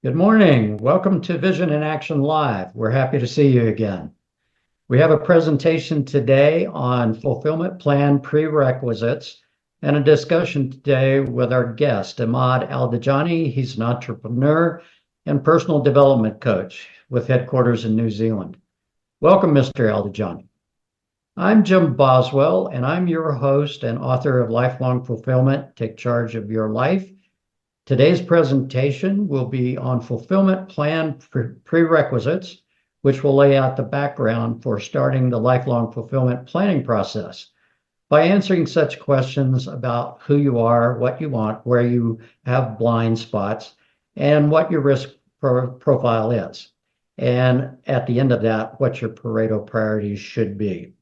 Good morning. Welcome to Vision in Action Live. We're happy to see you again. We have a presentation today on fulfillment plan prerequisites and a discussion today with our guest, Emad Aldajani. He's an entrepreneur and personal development coach with headquarters in New Zealand. Welcome, Mr. Aldajani. I'm Jim Boswell, and I'm your host and author of Lifelong Fulfillment, Take Charge of Your Life. Today's presentation will be on fulfillment plan prerequisites, which will lay out the background for starting the lifelong fulfillment planning process. By answering such questions about who you are, what you want, where you have blind spots, and what your risk profile is. And at the end of that, what your Pareto priorities should be.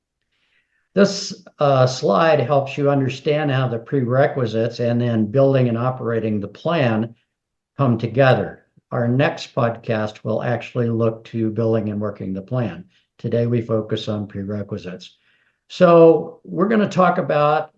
This slide helps you understand how the prerequisites and then building and operating the plan come together. Our next podcast will actually look to building and working the plan. Today we focus on prerequisites. So we're going to talk about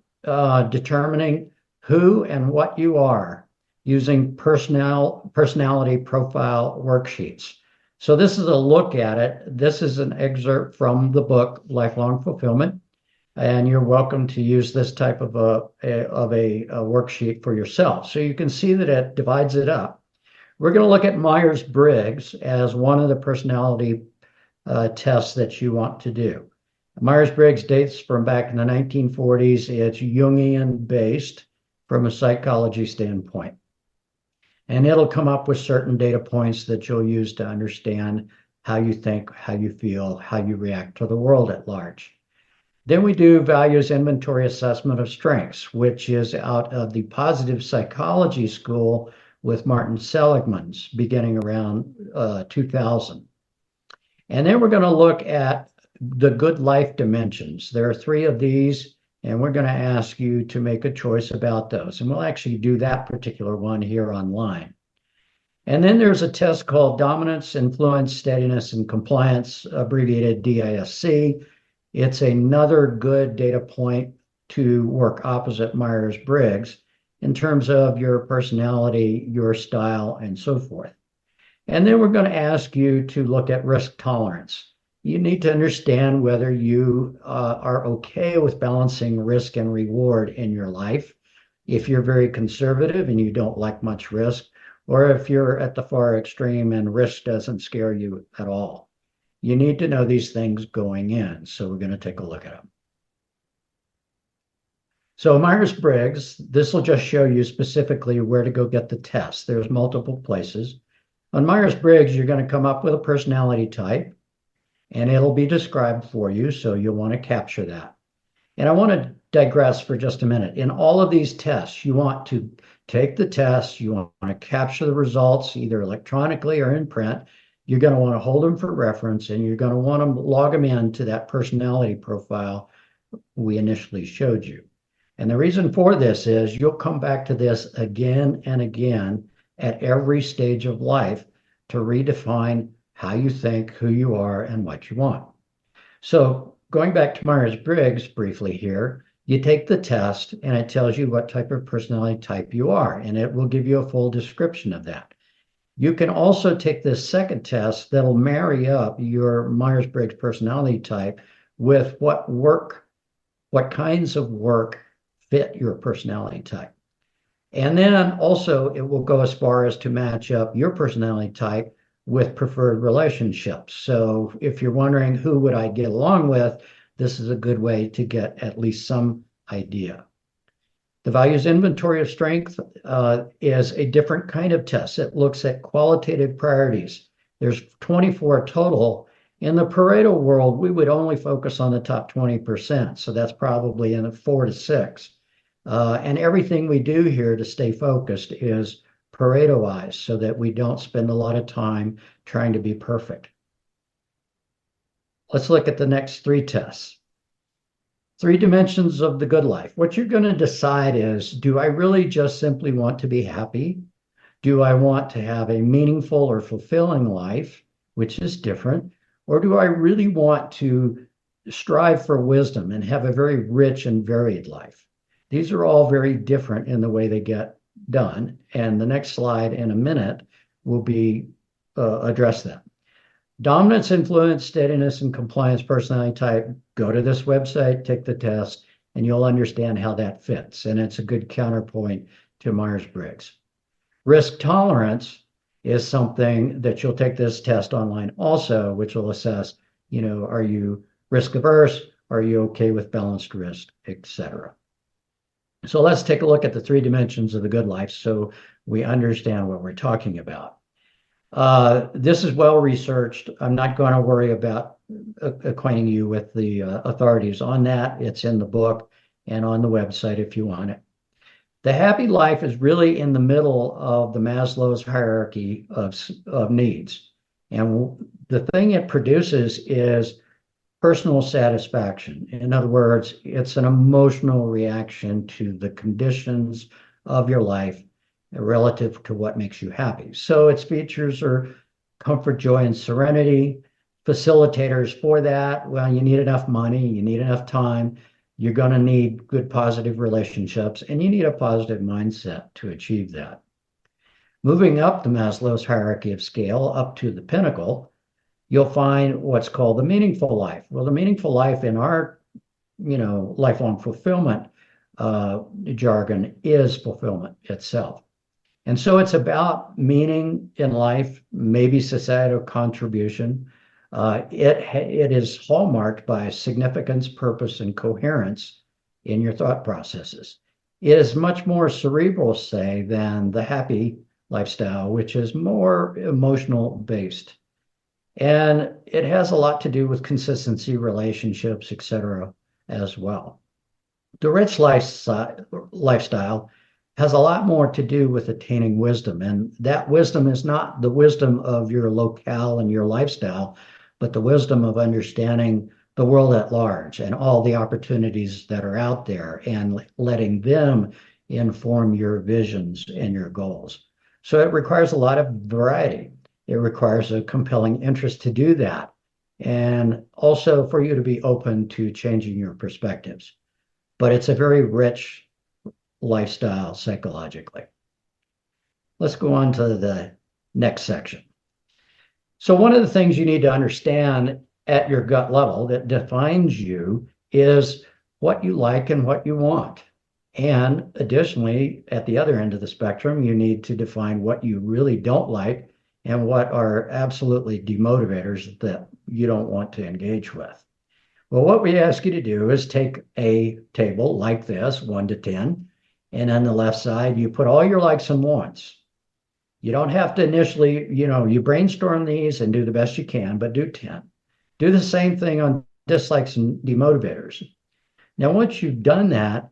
determining who and what you are using personality profile worksheets. So this is a look at it. This is an excerpt from the book Lifelong Fulfillment. And you're welcome to use this type of a worksheet for yourself. So you can see that it divides it up. We're going to look at Myers-Briggs as one of the personality tests that you want to do. Myers-Briggs dates from back in the 1940s. It's Jungian based from a psychology standpoint. And it'll come up with certain data points that you'll use to understand how you think, how you feel, how you react to the world at large. Then we do values inventory assessment of strengths, which is out of the positive psychology school with Martin Seligman's beginning around 2000. And then we're going to look at the good life dimensions. There are 3 of these, and we're going to ask you to make a choice about those. And we'll actually do that particular one here online. And then there's a test called Dominance, Influence, Steadiness, and Compliance, abbreviated DISC. It's another good data point to work opposite Myers-Briggs in terms of your personality, your style, and so forth. And then we're going to ask you to look at risk tolerance. You need to understand whether you are okay with balancing risk and reward in your life. If you're very conservative and you don't like much risk, or if you're at the far extreme and risk doesn't scare you at all. You need to know these things going in, so we're going to take a look at them. So Myers-Briggs, this will just show you specifically where to go get the test. There's multiple places. On Myers-Briggs, you're going to come up with a personality type, and it'll be described for you, so you'll want to capture that. And I want to digress for just a minute. In all of these tests, you want to take the test, you want to capture the results either electronically or in print. You're going to want to hold them for reference, and you're going to want to log them into that personality profile we initially showed you. And the reason for this is you'll come back to this again and again at every stage of life to redefine how you think, who you are, and what you want. So going back to Myers-Briggs briefly here, you take the test, and it tells you what type of personality type you are, and it will give you a full description of that. You can also take this second test that'll marry up your Myers-Briggs personality type with what kinds of work fit your personality type. And then also it will go as far as to match up your personality type with preferred relationships. So if you're wondering who would I get along with, this is a good way to get at least some idea. The values inventory of strength is a different kind of test. It looks at qualitative priorities. There's 24 total. In the Pareto world, we would only focus on the top 20%. So that's probably in a 4 to 6. And everything we do here to stay focused is Paretoized so that we don't spend a lot of time trying to be perfect. Let's look at the next 3 tests. 3 dimensions of the good life. What you're going to decide is, do I really just simply want to be happy? Do I want to have a meaningful or fulfilling life, which is different? Or do I really want to strive for wisdom and have a very rich and varied life? These are all very different in the way they get done. And the next slide in a minute will be address that. Dominance, influence, steadiness, and compliance personality type. Go to this website, take the test, and you'll understand how that fits. And it's a good counterpoint to Myers-Briggs. Risk tolerance is something that you'll take this test online also, which will assess, are you risk averse? Are you okay with balanced risk, etc. So let's take a look at the 3 dimensions of the good life so we understand what we're talking about. This is well researched. I'm not going to worry about acquainting you with the authorities on that. It's in the book and on the website if you want it. The happy life is really in the middle of the Maslow's hierarchy of needs. And the thing it produces is personal satisfaction. In other words, it's an emotional reaction to the conditions of your life relative to what makes you happy. So its features are comfort, joy, and serenity. Facilitators for that, well, you need enough money, you need enough time, you're going to need good positive relationships, and you need a positive mindset to achieve that. Moving up the Maslow's hierarchy of scale up to the pinnacle, you'll find what's called the meaningful life. Well, the meaningful life in our, lifelong fulfillment jargon is fulfillment itself. And so it's about meaning in life, maybe societal contribution. It is hallmarked by significance, purpose, and coherence in your thought processes. It is much more cerebral, say, than the happy lifestyle, which is more emotional based. And it has a lot to do with consistency, relationships, etc. as well. The rich lifestyle has a lot more to do with attaining wisdom. And that wisdom is not the wisdom of your locale and your lifestyle, but the wisdom of understanding the world at large and all the opportunities that are out there and letting them inform your visions and your goals. So it requires a lot of variety. It requires a compelling interest to do that. And also for you to be open to changing your perspectives. But it's a very rich lifestyle psychologically. Let's go on to the next section. So one of the things you need to understand at your gut level that defines you is what you like and what you want. And additionally, at the other end of the spectrum, you need to define what you really don't like and what are absolutely demotivators that you don't want to engage with. Well, what we ask you to do is take a table like this, 1 to 10, and on the left side, you put all your likes and wants. You don't have to initially, you brainstorm these and do the best you can, but do 10. Do the same thing on dislikes and demotivators. Now, once you've done that,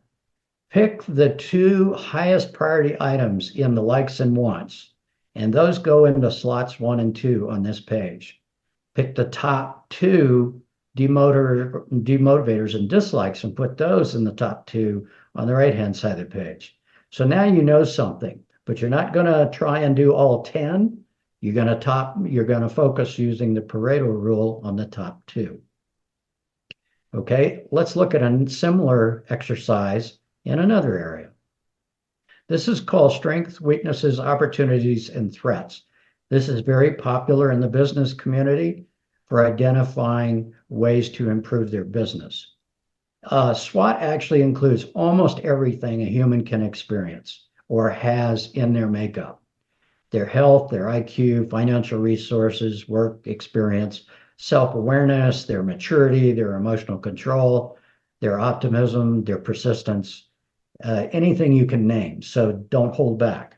pick the 2 highest priority items in the likes and wants, and those go into slots 1 and 2 on this page. Pick the top 2 demotivators and dislikes and put those in the top 2 on the right-hand side of the page. So now you know something, but you're not going to try and do all 10. You're going to focus using the Pareto rule on the top 2. Okay, let's look at a similar exercise in another area. This is called strengths, weaknesses, opportunities, and threats. This is very popular in the business community for identifying ways to improve their business. SWOT actually includes almost everything a human can experience or has in their makeup. Their health, their IQ, financial resources, work experience, self-awareness, their maturity, their emotional control, their optimism, their persistence, anything you can name. So don't hold back.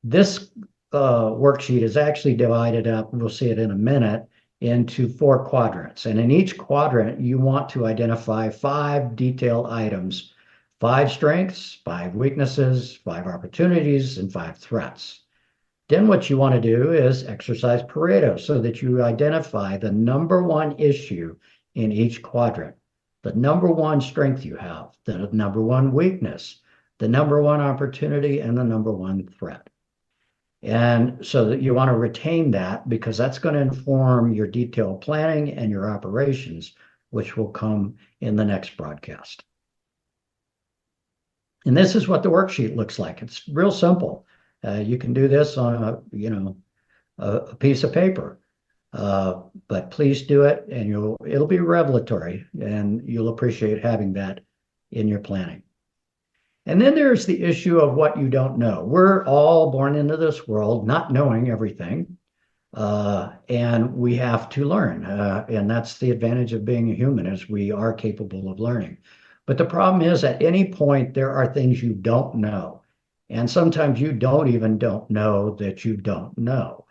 This worksheet is actually divided up, we'll see it in a minute, into 4 quadrants. And in each quadrant, you want to identify 5 detailed items, 5 strengths, 5 weaknesses, 5 opportunities, and 5 threats. Then what you want to do is exercise Pareto so that you identify the number 1 issue in each quadrant, the number 1 strength you have, the number 1 weakness, the number 1 opportunity, and the number 1 threat. And so that you want to retain that because that's going to inform your detailed planning and your operations, which will come in the next broadcast. And this is what the worksheet looks like. It's real simple. You can do this on a piece of paper, but please do it, and it'll be revelatory, and you'll appreciate having that in your planning. And then there's the issue of what you don't know. We're all born into this world not knowing everything, and we have to learn. And that's the advantage of being a human, is we are capable of learning. But the problem is, at any point, there are things you don't know. And sometimes you don't know that you don't know.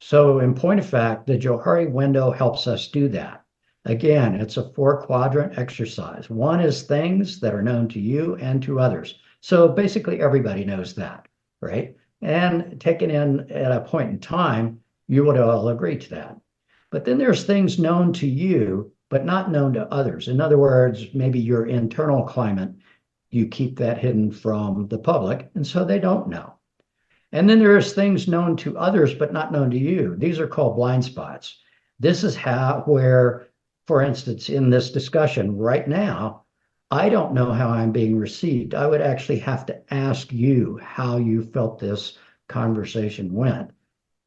So in point of fact, the Johari window helps us do that. Again, it's a 4-quadrant exercise. One is things that are known to you and to others. So basically everybody knows that, right? And taken in at a point in time, you would all agree to that. But then there's things known to you, but not known to others. In other words, maybe your internal climate, you keep that hidden from the public, and so they don't know. And then there's things known to others, but not known to you. These are called blind spots. This is where, for instance, in this discussion right now, I don't know how I'm being received. I would actually have to ask you how you felt this conversation went.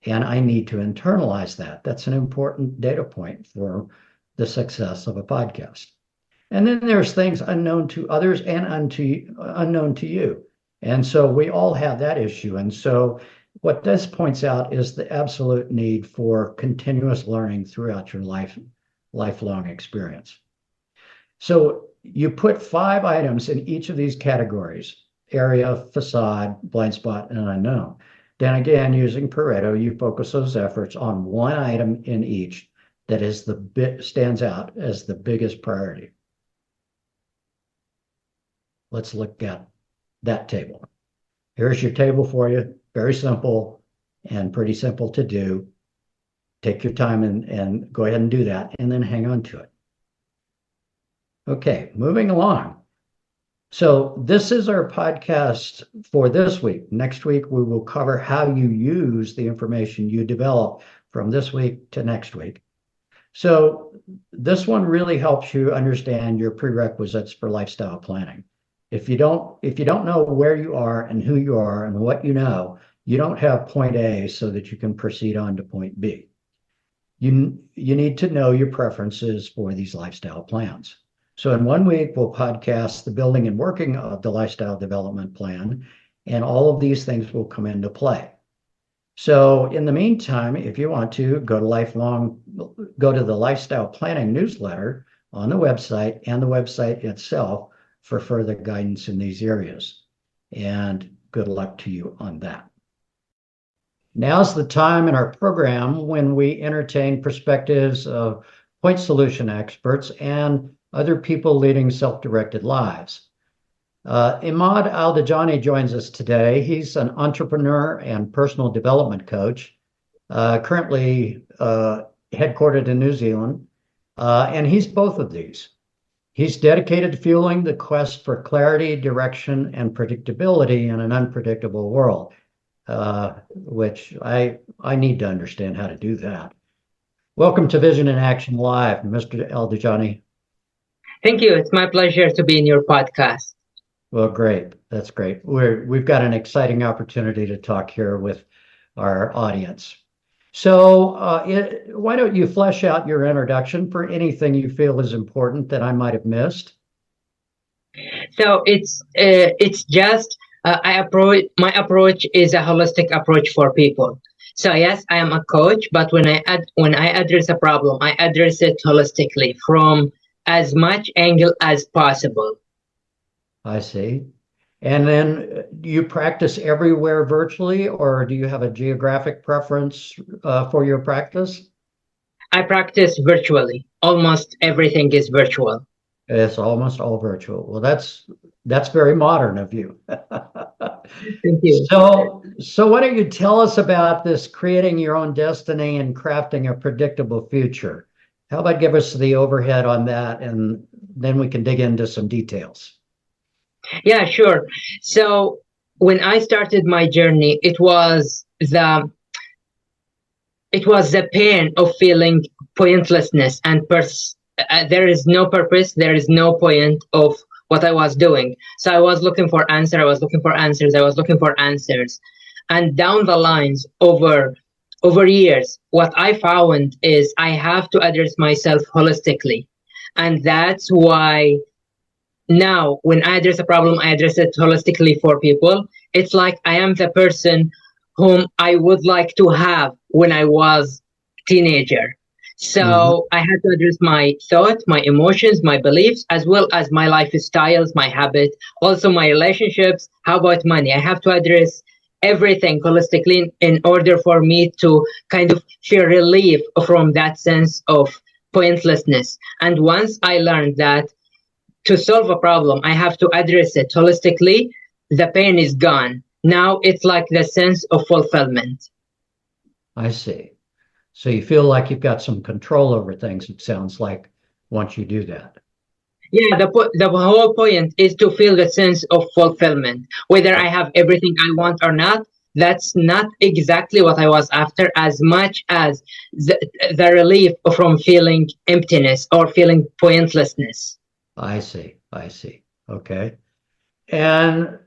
And I need to internalize that. That's an important data point for the success of a podcast. And then there's things unknown to others and unknown to you. And so we all have that issue. And so what this points out is the absolute need for continuous learning throughout your lifelong experience. So you put 5 items in each of these categories: area, facade, blind spot, and unknown. Then again, using Pareto, you focus those efforts on one item in each that stands out as the biggest priority. Let's look at that table. Here's your table for you. Very simple and pretty simple to do. Take your time and go ahead and do that, and then hang on to it. Okay, moving along. So this is our podcast for this week. Next week, we will cover how you use the information you develop from this week to next week. So this one really helps you understand your prerequisites for lifestyle planning. If you don't know where you are and who you are and what you don't have point A so that you can proceed on to point B. You need to know your preferences for these lifestyle plans. So in 1 week, we'll podcast the building and working of the lifestyle development plan, and all of these things will come into play. So in the meantime, if you want to, go to the lifestyle planning newsletter on the website and the website itself for further guidance in these areas. And good luck to you on that. Now's the time in our program when we entertain perspectives of point solution experts and other people leading self-directed lives. Emad Aldajani joins us today. He's an entrepreneur and personal development coach, currently headquartered in New Zealand, and he's both of these. He's dedicated to fueling the quest for clarity, direction, and predictability in an unpredictable world, which I need to understand how to do that. Welcome to Vision in Action Live, Mr. Aldajani. Thank you. It's my pleasure to be in your podcast. Well, great. That's great. We've got an exciting opportunity to talk here with our audience. So why don't you flesh out your introduction for anything you feel is important that I might have missed? So it's just my approach is a holistic approach for people. So yes, I am a coach, but when I address a problem, I address it holistically from as much angle as possible. I see. And then do you practice everywhere virtually, or do you have a geographic preference for your practice? I practice virtually. Almost everything is virtual. It's almost all virtual. Well, that's very modern of you. Thank you. So why don't you tell us about this creating your own destiny and crafting a predictable future? How about give us the overhead on that, and then we can dig into some details. Yeah, sure. So when I started my journey, it was the pain of feeling pointlessness and there is no purpose, there is no point of what I was doing. So I was looking for answers. And down the lines, over years, what I found is I have to address myself holistically. And that's why now when I address a problem, I address it holistically for people. It's like I am the person whom I would like to have when I was teenager. So I had to address my thoughts, my emotions, my beliefs, as well as my lifestyles, my habit, also my relationships. How about money? I have to address everything holistically in order for me to kind of feel relief from that sense of pointlessness. And once I learned that to solve a problem, I have to address it holistically, the pain is gone. Now it's like the sense of fulfillment. I see. So you feel like you've got some control over things, it sounds like, once you do that. Yeah, the whole point is to feel the sense of fulfillment. Whether I have everything I want or not, that's not exactly what I was after, as much as the relief from feeling emptiness or feeling pointlessness. I see. I see. Okay. And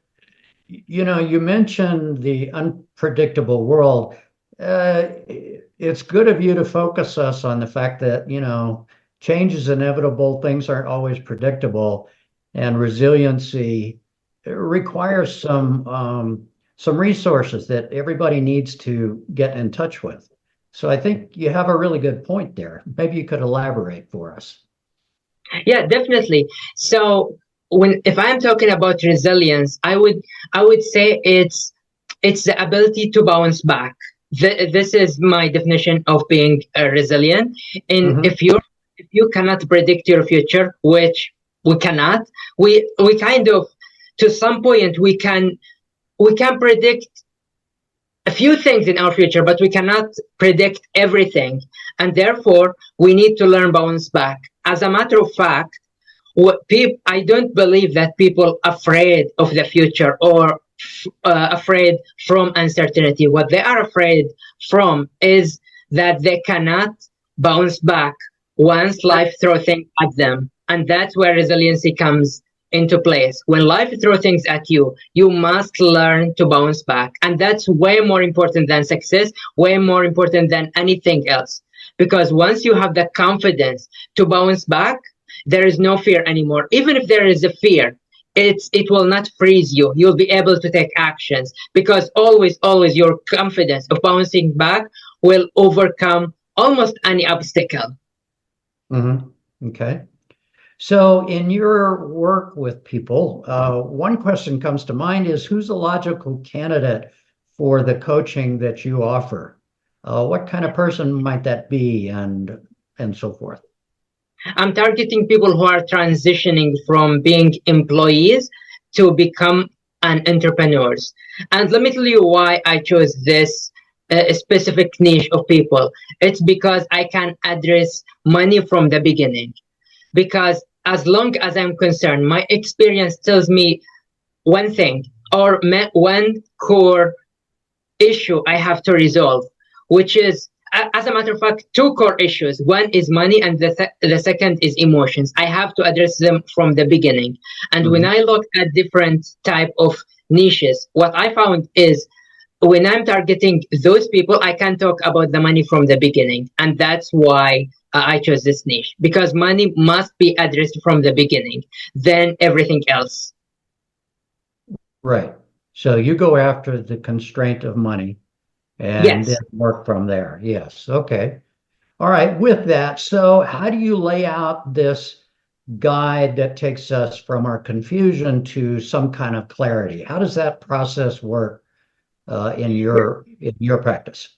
you mentioned the unpredictable world. It's good of you to focus us on the fact that, change is inevitable, things aren't always predictable, and resiliency requires some resources that everybody needs to get in touch with. So I think you have a really good point there. Maybe you could elaborate for us. Yeah, definitely. So if I'm talking about resilience, I would say it's the ability to bounce back. This is my definition of being resilient. And Mhm. if you cannot predict your future, which we cannot, we kind of, to some point we can predict a few things in our future, but we cannot predict everything. And therefore, we need to learn bounce back. As a matter of fact, I don't believe that people afraid of the future or afraid from uncertainty. What they are afraid from is that they cannot bounce back once life throws things at them. And that's where resiliency comes into place. When life throws things at you, you must learn to bounce back. And that's way more important than success, way more important than anything else. Because once you have the confidence to bounce back, there is no fear anymore. Even if there is a fear, it will not freeze you. You'll be able to take actions because always your confidence of bouncing back will overcome almost any obstacle. Okay. So in your work with people, one question comes to mind is who's a logical candidate for the coaching that you offer? What kind of person might that be and so forth? I'm targeting people who are transitioning from being employees to become an entrepreneurs. And let me tell you why I chose this specific niche of people. It's because I can address money from the beginning. Because as long as I'm concerned, my experience tells me one thing or one core issue I have to resolve, which is, as a matter of fact, two core issues. One is money and the second is emotions. I have to address them from the beginning. And when I look at different type of niches, what I found is when I'm targeting those people, I can talk about the money from the beginning. And that's why I chose this niche, because money must be addressed from the beginning, then everything else. Right. So you go after the constraint of money and then Yes. work from there. Yes. Okay. All right. With that, so how do you lay out this guide that takes us from our confusion to some kind of clarity? How does that process work in your practice?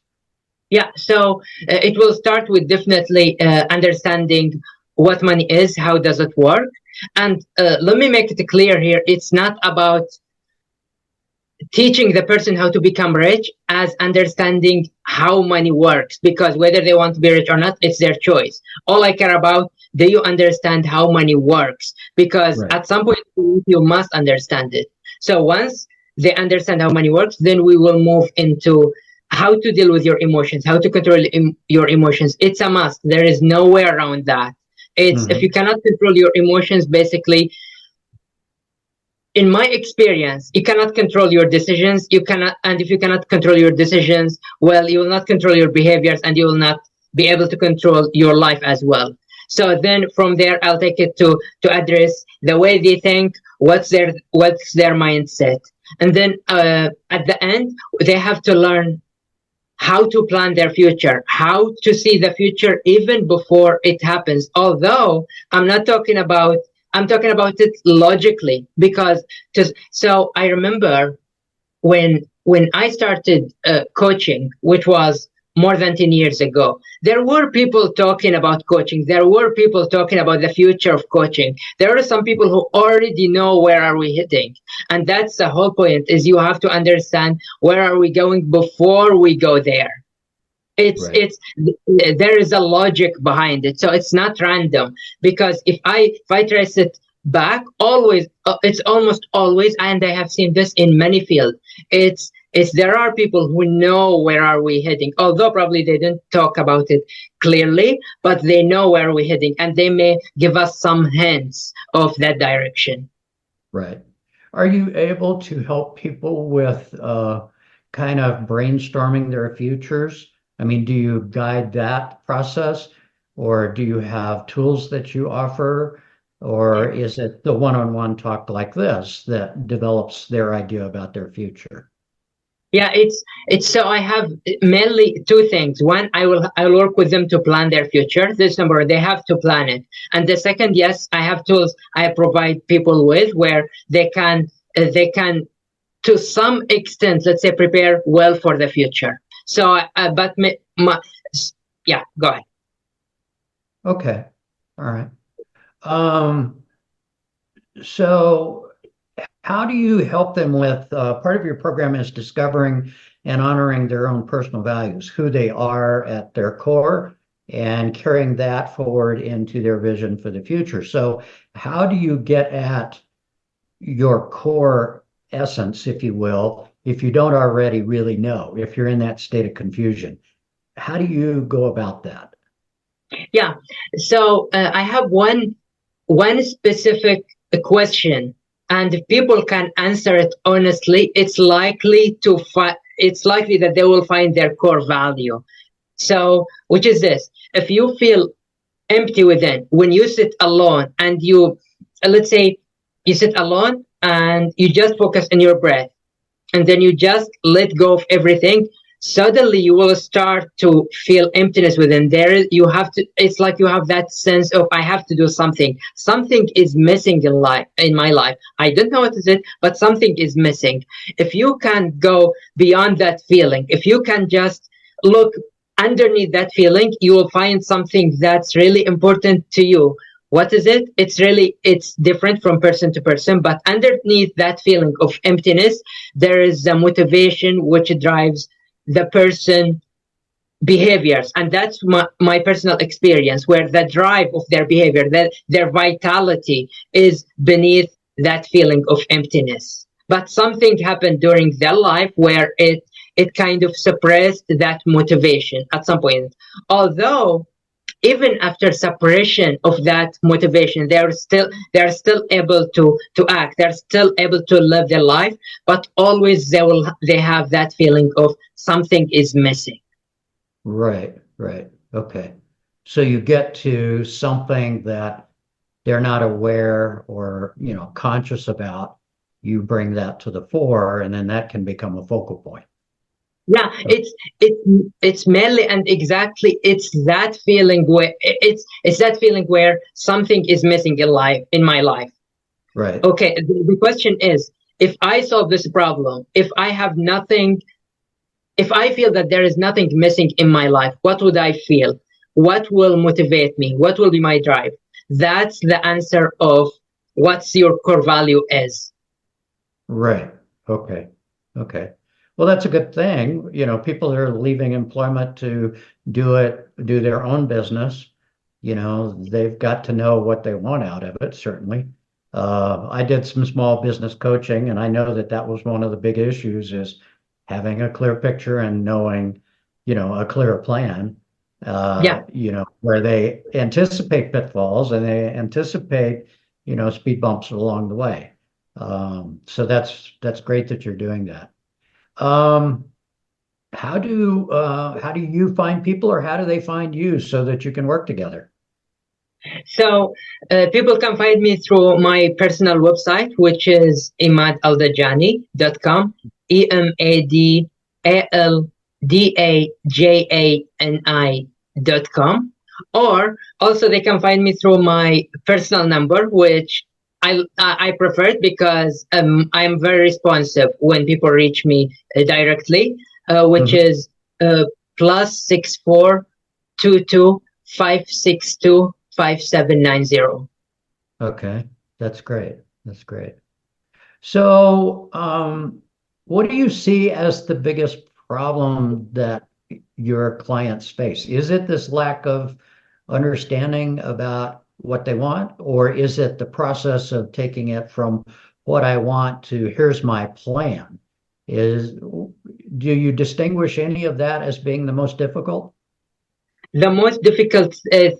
Yeah, so it will start with definitely understanding what money is, how does it work, and let me make it clear here. It's not about teaching the person how to become rich, as understanding how money works, because whether they want to be rich or not, it's their choice. All I care about, do you understand how money works? Because Right. at some point you must understand it. So once they understand how money works, then we will move into how to deal with your emotions, how to control your emotions. It's a must. There is no way around that. It's if you cannot control your emotions, basically in my experience, you cannot control your decisions. You cannot, and if you cannot control your decisions, well, you will not control your behaviors, and you will not be able to control your life as well. So then from there, I'll take it to address the way they think, what's their mindset, and then at the end, they have to learn how to plan their future, how to see the future even before it happens. Although I'm talking about it logically, because so I remember when I started coaching, which was more than 10 years ago, there were people talking about coaching. There were people talking about the future of coaching. There are some people who already know where are we heading. And that's the whole point, is you have to understand where are we going before we go there. There is a logic behind it. So it's not random, because if I trace it back, always, it's almost always, and I have seen this in many fields, it's there are people who know where are we heading, although probably they didn't talk about it clearly, but they know where we're heading, and they may give us some hints of that direction. Right. Are you able to help people with kind of brainstorming their futures? I mean, do you guide that process, or do you have tools that you offer, or is it the one-on-one talk like this that develops their idea about their future? Yeah, it's so I have mainly two things. One, I'll work with them to plan their future. This number, they have to plan it. And the second, yes, I have tools I provide people with where they can to some extent, let's say, prepare well for the future. So, yeah, go ahead. Okay, all right. So how do you help them with part of your program is discovering and honoring their own personal values, who they are at their core, and carrying that forward into their vision for the future. So how do you get at your core essence, if you will, if you don't already really know, if you're in that state of confusion? How do you go about that? Yeah, so I have one specific question, and if people can answer it honestly, it's likely that they will find their core value. So, which is this: if you feel empty within, when you sit alone and let's say you sit alone and you just focus on your breath, and then you just let go of everything, suddenly you will start to feel emptiness within. It's like you have that sense of, I have to do something. Something is missing in my life. I don't know what is it, but something is missing. If you can go beyond that feeling, if you can just look underneath that feeling, you will find something that's really important to you. What is it? It's different from person to person, but underneath that feeling of emptiness, there is a motivation which drives the person behaviors. And that's my personal experience, where the drive of their behavior, that their vitality is beneath that feeling of emptiness. But something happened during their life where it kind of suppressed that motivation at some point. Although even after separation of that motivation, they're still able to act. They're still able to live their life, but always they have that feeling of something is missing. Right. Okay. So you get to something that they're not aware or, conscious about. You bring that to the fore, and then that can become a focal point. Yeah, it's mainly and exactly it's that feeling where it's that feeling where something is missing in my life. Right. Okay, the question is, if I solve this problem, if I feel that there is nothing missing in my life, what would I feel? What will motivate me? What will be my drive? That's the answer of what's your core value is. Right. Okay. Well, that's a good thing. People that are leaving employment to do their own business, they've got to know what they want out of it, certainly. I did some small business coaching, and I know that was one of the big issues, is having a clear picture and knowing, a clear plan, where they anticipate pitfalls and they anticipate, speed bumps along the way. So that's great that you're doing that. Um, how do you find people, or how do they find you so that you can work together? So people can find me through my personal website, which is emadaldajani.com, EMADALDAJANI.com. Or also they can find me through my personal number, which I prefer it because I'm very responsive when people reach me directly, which Mhm. is +6422 562 5790. Okay, that's great. That's great. So, what do you see as the biggest problem that your clients face? Is it this lack of understanding about what they want, or is it the process of taking it from what I want to here's my plan? Do you distinguish any of that as being the most difficult? The most difficult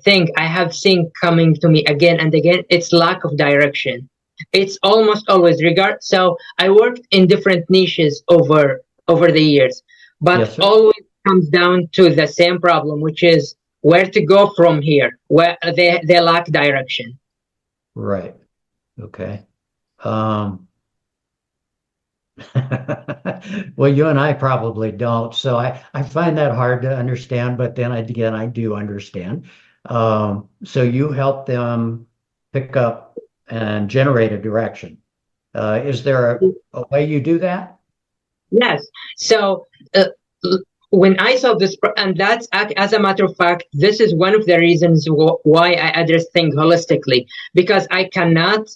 thing I have seen coming to me again and again, it's lack of direction. It's almost always regard. So I worked in different niches over the years, but Yes, sir. always comes down to the same problem, which is where to go from here, where they lack direction. Right. Okay. Um, Well, you and I probably don't. So I find that hard to understand, but then again, I do understand. So you help them pick up and generate a direction. Is there a way you do that? Yes. So when I saw this, and that's as a matter of fact, this is one of the reasons why I address things holistically, because I cannot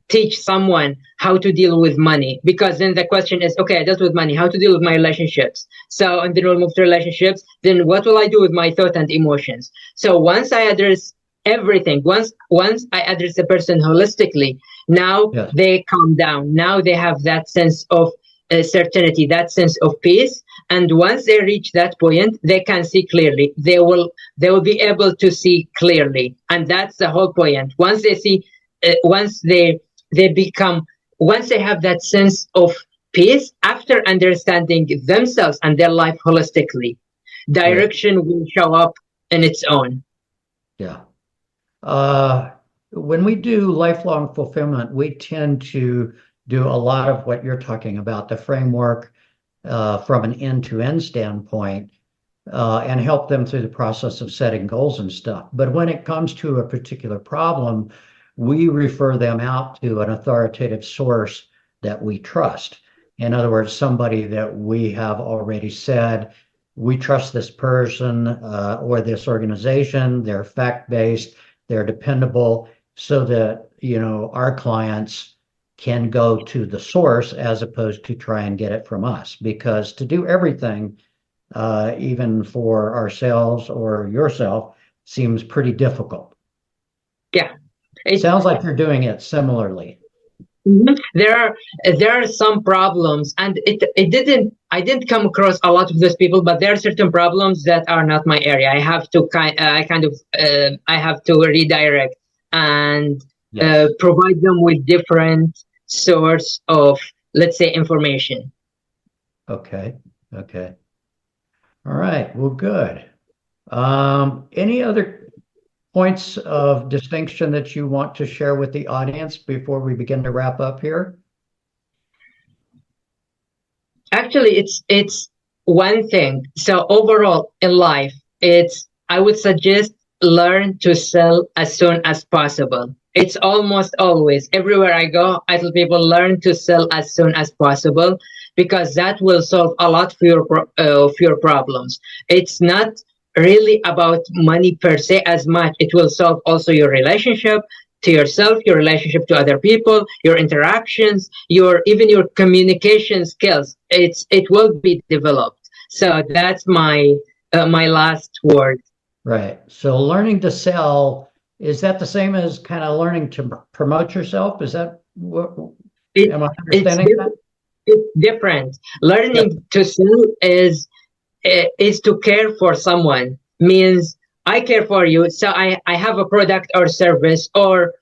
teach someone how to deal with money, because then the question is, okay, I dealt with money, how to deal with my relationships. So, and then we'll move to relationships. Then what will I do with my thought and emotions? So once I address everything, once I address the person holistically, now Yes. they calm down. Now they have that sense of certainty, that sense of peace. And once they reach that point, they can see clearly. They will be able to see clearly, and that's the whole point. Once they see, once they become, once they have that sense of peace after understanding themselves and their life holistically, Right. direction will show up in its own. Yeah. Uh, when we do lifelong fulfillment, we tend to do a lot of what you're talking about, the framework from an end-to-end standpoint, and help them through the process of setting goals and stuff. But when it comes to a particular problem, we refer them out to an authoritative source that we trust. In other words, somebody that we have already said, we trust this person or this organization, they're fact-based, they're dependable, so that, our clients can go to the source as opposed to try and get it from us. Because to do everything, even for ourselves or yourself, seems pretty difficult. Yeah. It, Sounds like you're doing it similarly. Mhm. There are some problems, and it didn't I didn't come across a lot of those people, but there are certain problems that are not my area. I have to redirect and Yes. provide them with different source of, let's say, information. Okay. Okay. All right. Well, good. Any other points of distinction that you want to share with the audience before we begin to wrap up here? Actually, it's one thing. So overall in life, it's I would suggest learn to sell as soon as possible. It's almost always everywhere I go, I tell people learn to sell as soon as possible, because that will solve a lot of your problems. It's not really about money per se as much. It will solve also your relationship to yourself, your relationship to other people, your interactions, your even your communication skills. It will be developed. So that's my last word. Right. So learning to sell, is that the same as kind of learning to promote yourself? Is that what, It am I it's understanding that? it's different. Yep. Learning to sell is to care for someone. Means I care for you, so I have a product or service or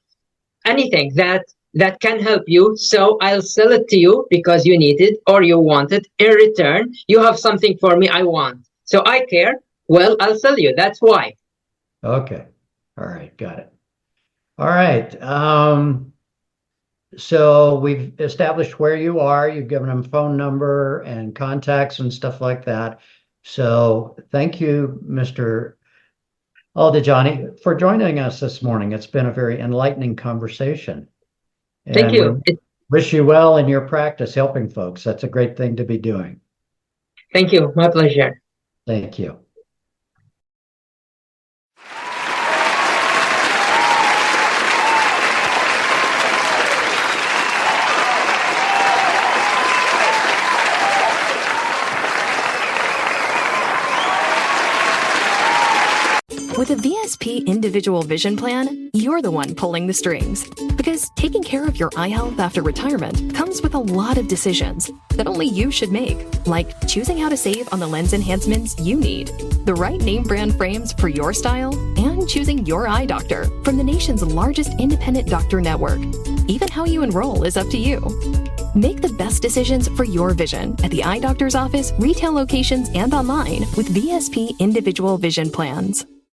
anything that that can help you. So I'll sell it to you because you need it or you want it. In return, you have something for me I want. So I care. Well, I'll sell you. That's why. Okay. All right. Got it. All right. So we've established where you are. You've given them phone number and contacts and stuff like that. So thank you, Mr. Aldajani, for joining us this morning. It's been a very enlightening conversation. Thank you. We wish you well in your practice helping folks. That's a great thing to be doing. Thank you. My pleasure. Thank you. With a VSP individual vision plan, you're the one pulling the strings. Because taking care of your eye health after retirement comes with a lot of decisions that only you should make, like choosing how to save on the lens enhancements you need, the right name brand frames for your style, and choosing your eye doctor from the nation's largest independent doctor network. Even how you enroll is up to you. Make the best decisions for your vision at the eye doctor's office, retail locations, and online with VSP individual vision plans.